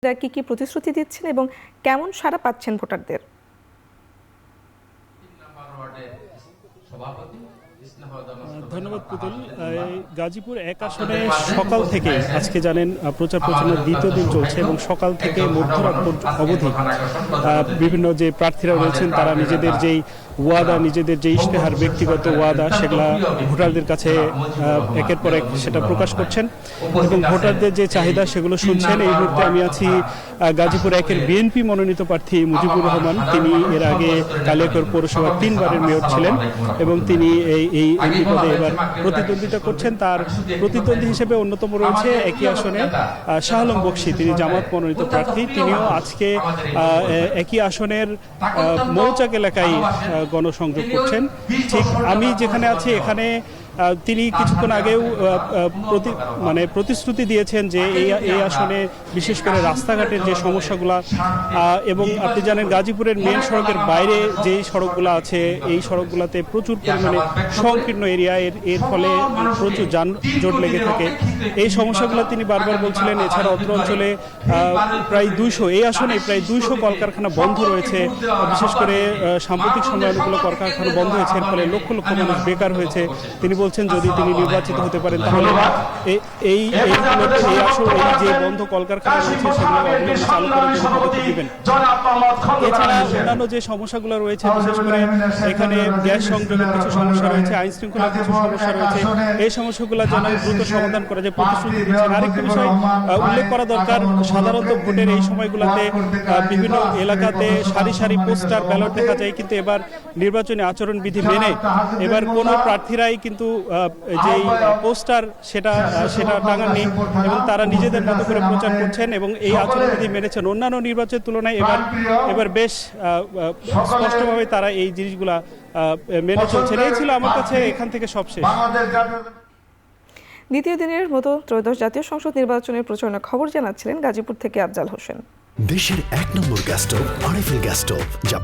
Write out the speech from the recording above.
কি প্রতিশ্রুতি দিচ্ছেন এবং কেমন সাড়া পাচ্ছেন ভোটারদের? ধন্যবাদ পুতুল। গাজীপুর 1 আসনে সকাল থেকে আজকে জানেন প্রচার প্রচারণার দ্বিতীয় দিন চলছে এবং সকাল থেকে মধ্যরাত অবধি বিভিন্ন যে প্রার্থীরা রয়েছেন তারা নিজেদের যেই ওয়াদা, নিজেদের যে ইশতেহার, ব্যক্তিগত ওয়াদা, সেগুলা ভোটারদের কাছে একের পর এক সেটা প্রকাশ করছেন এবং ভোটারদের যে চাহিদা সেগুলো শুনছেন। এই মুহূর্তে আমি আছি গাজীপুর 1-এর বিএনপি মনোনীত প্রার্থী মুজিবুর রহমান। তিনি এর আগে কালিয়াকৈর পৌরসভার 3 বারের মেয়র ছিলেন এবং তিনি এই এমপি পদে এবার প্রতিদ্বন্দ্বিতা করছেন। তার প্রতিদ্বন্দ্বী হিসেবে অন্যতম রয়েছে একই আসনে শাহ আলম বকশী, তিনি জামাত মনোনীত প্রার্থী। তিনিও আজকে একই আসনের মৌচাক এলাকায় গণসংযোগ করছেন। ঠিক আমি যেখানে আছি এখানে তিনি কিছুক্ষণ আগেও প্রতিশ্রুতি দিয়েছেন যে এই আসনে বিশেষ করে রাস্তাঘাটের যে সমস্যাগুলো, এবং আপনি জানেন গাজীপুরের মেন সড়কের বাইরে যেই সড়কগুলো আছে এই সড়কগুলোতে প্রচুর পরিমাণে সংকীর্ণ এরিয়া, এর ফলে প্রচুর যানজট লেগে থাকে। এই সমস্যাগুলো তিনি বারবার বলছিলেন। এছাড়া অত্র অঞ্চলে প্রায় 200, এই আসনে প্রায় 200 কলকারখানা বন্ধ রয়েছে। বিশেষ করে সাম্প্রতিক সময়ে অনেকগুলো কলকারখানা বন্ধ হয়েছে, এর ফলে লক্ষ লক্ষ মানুষ বেকার হয়েছে। তিনি বলছেন যদি তিনি নির্বাচিত হতে পারেন তাহলে এই যে বন্ধ কলকারখানা রয়েছে সেগুলো অবিলম্বে চালু করার জন্য পদক্ষেপ দিবেন। এছাড়া অন্যান্য যে সমস্যাগুলো রয়েছে, বিশেষ করে এখানে গ্যাস সংযোগের কিছু সমস্যা রয়েছে, আইন শৃঙ্খলার কিছু সমস্যা রয়েছে, এই সমস্যাগুলো যেন দ্রুত সমাধান করা যায় প্রতিশ্রুতি দিচ্ছেন। আরেকটি বিষয় উল্লেখ করা দরকার, সাধারণত ভোটের এই সময়গুলোতে বিভিন্ন এলাকাতে সারি সারি পোস্টার, ব্যালট দেখা যায়, কিন্তু এবার নির্বাচনী আচরণবিধি মেনে এবার কোনো প্রার্থীরাই কিন্তু যেই পোস্টার সেটা টাঙাননি এবং তারা নিজেদের মতো করে প্রচার করছেন এবং এই আচরণবিধি মেনেছেন। অন্যান্য নির্বাচনের তুলনায় এবার বেশ স্পষ্টভাবে তারা এই জিনিসগুলা মেনে চলছেন। এই ছিল আমার কাছে এখান থেকে সবশেষ। দ্বিতীয় দিনের মতো ত্রয়োদশ জাতীয় সংসদ নির্বাচনের প্রচারণা খবর জানাচ্ছিলেন গাজীপুর থেকে আফজাল হোসেন। দেশের 1 নম্বর gas stove RFL gas stove, যা